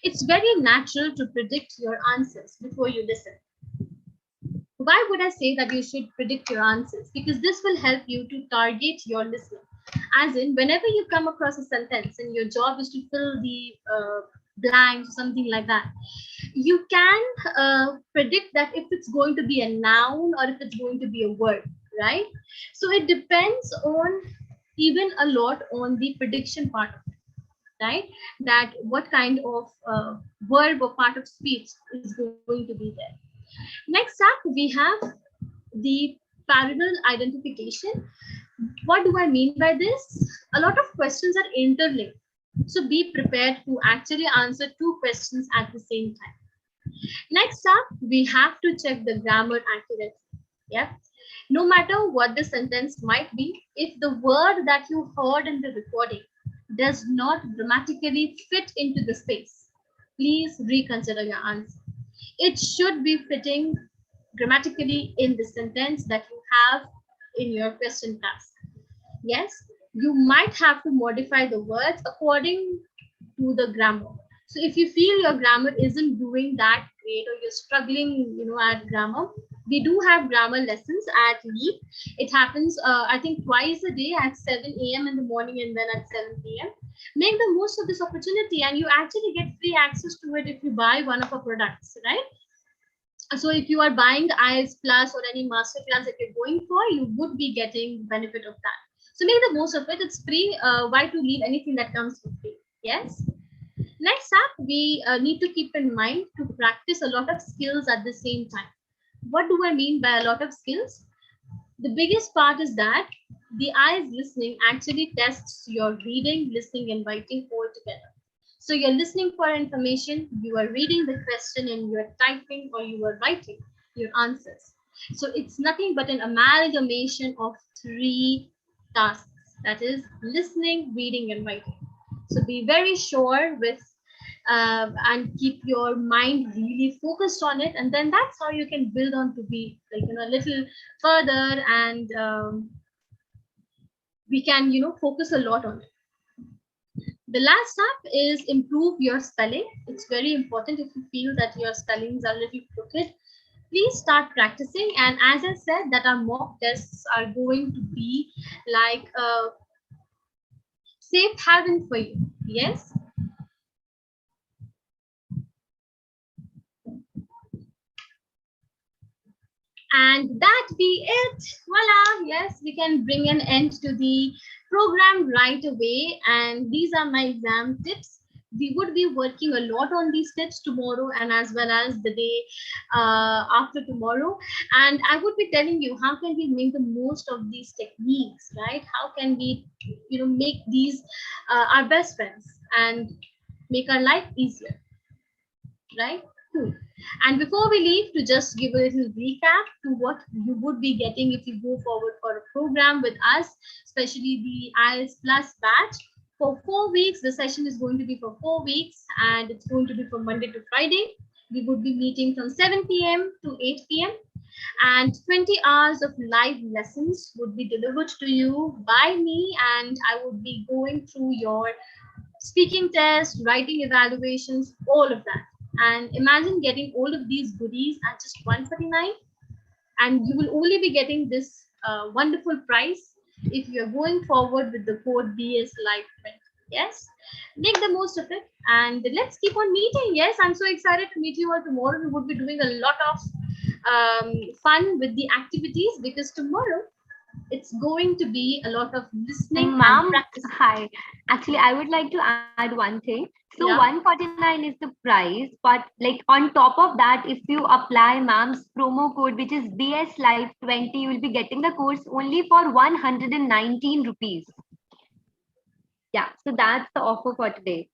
It's very natural to predict your answers before you listen. Why would I say that you should predict your answers? Because this will help you to target your listening. As in, whenever you come across a sentence and your job is to fill the blanks or something like that, you can predict that if it's going to be a noun or if it's going to be a word, right? So it depends on even a lot on the prediction part of it, right? That what kind of verb or part of speech is going to be there. Next up, we have the parallel identification. What do I mean by this? A lot of questions are interlinked. So be prepared to actually answer 2 questions at the same time. Next up, we have to check the grammar accuracy. Yeah. No matter what the sentence might be, if the word that you heard in the recording does not grammatically fit into the space, please reconsider your answer. It should be fitting grammatically in the sentence that you have in your question task. Yes, you might have to modify the words according to the grammar. So if you feel your grammar isn't doing that great or you're struggling, at grammar, we do have grammar lessons at Leap. It happens, I think, twice a day at 7 a.m. in the morning and then at 7 p.m. Make the most of this opportunity, and you actually get free access to it if you buy one of our products, right? So if you are buying IELTS Plus or any master class that you're going for, you would be getting benefit of that. So make the most of it. It's free. Why to leave anything that comes for free? Yes. Next up, we need to keep in mind to practice a lot of skills at the same time. What do I mean by a lot of skills? The biggest part is that the IELTS listening actually tests your reading, listening, and writing all together. So you're listening for information, you are reading the question, and you are typing or you are writing your answers. So it's nothing but an amalgamation of 3 tasks, that is listening, reading, and writing. So be very sure with and keep your mind really focused on it, and then that's how you can build on to be a little further, and we can focus a lot on it. The last step is improve your spelling. It's very important. If you feel that your spellings are a little crooked, please start practicing. And as I said, that our mock tests are going to be like a safe haven for you. Yes. And that be it. Voila. Yes, we can bring an end to the program right away. And these are my exam tips. We would be working a lot on these tips tomorrow and as well as the day after tomorrow. And I would be telling you how can we make the most of these techniques, right? How can we, make these our best friends and make our life easier, right? Cool. And before we leave, to just give a little recap to what you would be getting if you go forward for a program with us, especially the IELTS Plus batch. For 4 weeks, the session is going to be for 4 weeks, and it's going to be from Monday to Friday. We would be meeting from 7 p.m. to 8 p.m. and 20 hours of live lessons would be delivered to you by me, and I would be going through your speaking tests, writing evaluations, all of that. And imagine getting all of these goodies at just $149, and you will only be getting this wonderful price if you're going forward with the code BS Live 20. Yes, make the most of it, and let's keep on meeting. Yes, I'm so excited to meet you all tomorrow. We would be doing a lot of fun with the activities, because tomorrow it's going to be a lot of listening and Ma'am, practice. hi. Actually, I would like to add one thing. So Yeah. 149 is the price, but like on top of that, if you apply ma'am's promo code, which is BS Live 20, you will be getting the course only for 119 rupees. Yeah, so that's the offer for today.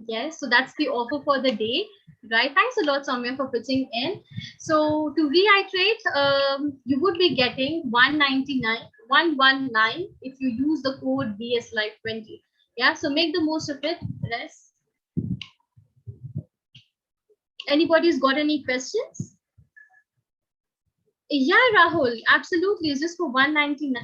Yes, so that's the offer for the day, right? Thanks a lot, Soumya, for pitching in. So to reiterate, you would be getting 119 if you use the code BS Live 20. Yeah, so make the most of it. Yes. Anybody's got any questions? Yeah, Rahul, absolutely. It's just for 119.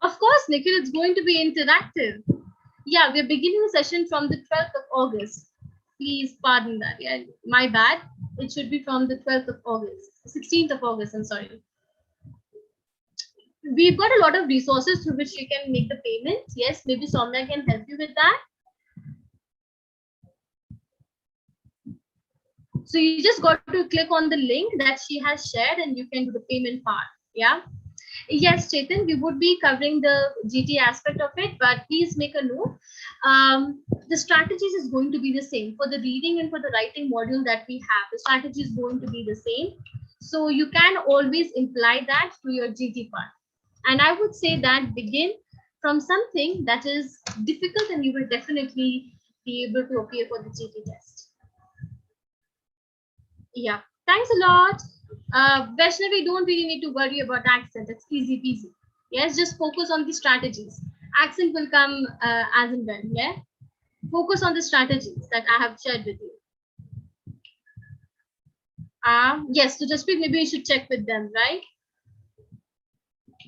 Of course, Nikhil, it's going to be interactive. Yeah, we're beginning the session from the 12th of August. Please pardon that. Yeah, my bad. It should be from the 12th of August, 16th of August. I'm sorry. We've got a lot of resources through which you can make the payments. Yes, maybe Soumya can help you with that. So you just got to click on the link that she has shared and you can do the payment part. Yeah. Yes, Chetan, we would be covering the GT aspect of it, but please make a note. The strategies is going to be the same for the reading and for the writing module that we have. The strategy is going to be the same. So you can always imply that to your GT part. And I would say that begin from something that is difficult and you will definitely be able to appear for the GT test. Yeah, thanks a lot. Vaishnavi, don't really need to worry about accent. It's easy peasy. Yes, just focus on the strategies. Accent will come as and when. Yeah, focus on the strategies that I have shared with you. Yes, so just maybe you should check with them, right?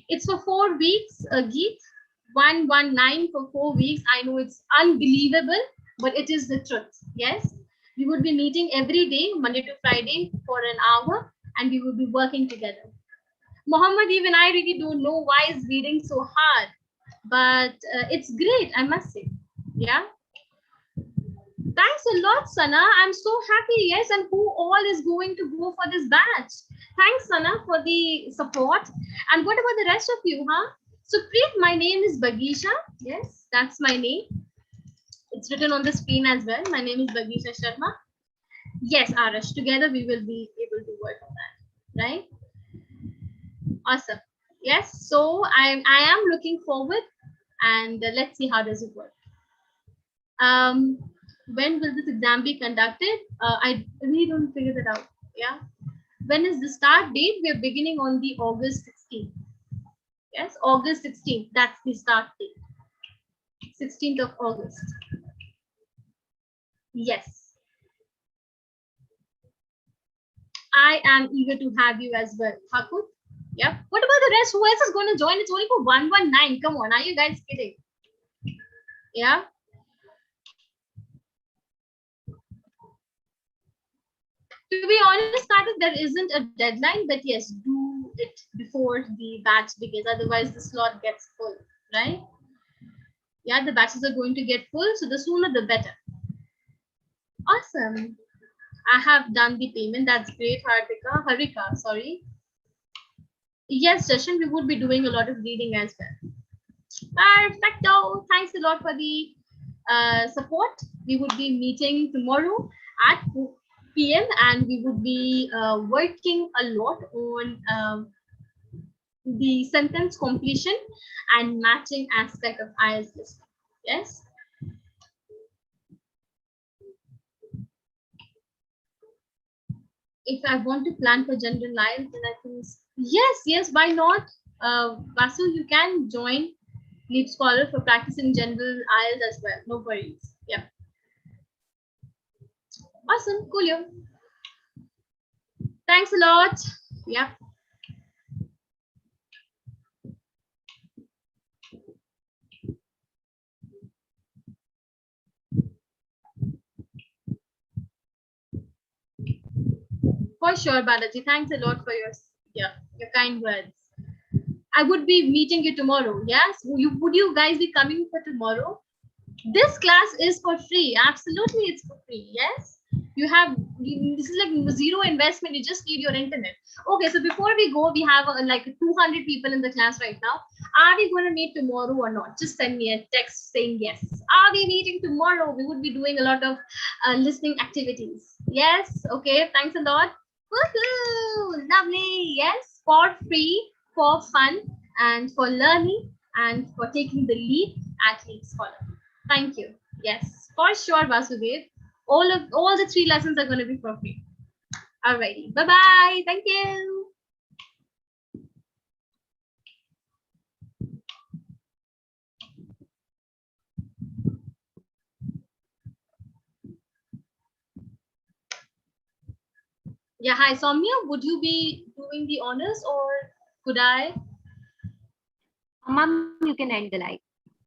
It's for 4 weeks, Geet. 119 for 4 weeks. I know it's unbelievable, but it is the truth. Yes, we would be meeting every day, Monday to Friday, for an hour, and we would be working together. Mohammed, even I really don't know why is reading so hard, but it's great, I must say. Yeah. Thanks a lot, Sana. I'm so happy. Yes, and who all is going to go for this batch? Thanks, Sana, for the support. And what about the rest of you, huh? So, Preet, my name is Bagisha. Yes, that's my name. It's written on the screen as well. My name is Bagisha Sharma. Yes, Arash, together we will be able to work on that, right? Awesome. Yes, so I am looking forward, and let's see how does it work. When will this exam be conducted? I really don't figure that out. Yeah. When is the start date? We are beginning on the August 16th. Yes, August 16th. That's the start date. 16th of August. Yes. I am eager to have you as well. Hakut? Yeah. What about the rest? Who else is going to join? It's only for 119. Come on. Are you guys kidding? Yeah. To be honest, Karthik, there isn't a deadline, but yes, do it before the batch begins. Otherwise, the slot gets full, right? Yeah, the batches are going to get full, so the sooner the better. Awesome. I have done the payment. That's great, Harika, sorry. Yes, Jashan, we would be doing a lot of reading as well. Perfecto. Thanks a lot for the support. We would be meeting tomorrow at 4 p.m. and we would be working a lot on the sentence completion and matching aspect of IELTS listening. Yes. If I want to plan for general IELTS, then I think yes, why not? Vasu, you can join LeapScholar for practicing general IELTS as well. No worries. Yeah. Awesome. Coolio. Thanks a lot. Yeah. For sure, Balaji. Thanks a lot for your kind words. I would be meeting you tomorrow. Yes, would you guys be coming for tomorrow? This class is for free. Absolutely, it's for free. Yes, this is like zero investment. You just need your internet. Okay, so before we go, we have like 200 people in the class right now. Are we going to meet tomorrow or not? Just send me a text saying yes. Are we meeting tomorrow? We would be doing a lot of listening activities. Yes. Okay. Thanks a lot. Woohoo! Lovely. Yes, for free, for fun, and for learning, and for taking the lead at LeapScholar. Thank you. Yes, for sure, Vasudev. All the 3 lessons are going to be for free. Alrighty. Bye-bye. Thank you. Yeah, hi, Soumya. Would you be doing the honors or could I? Mom, you can end the live.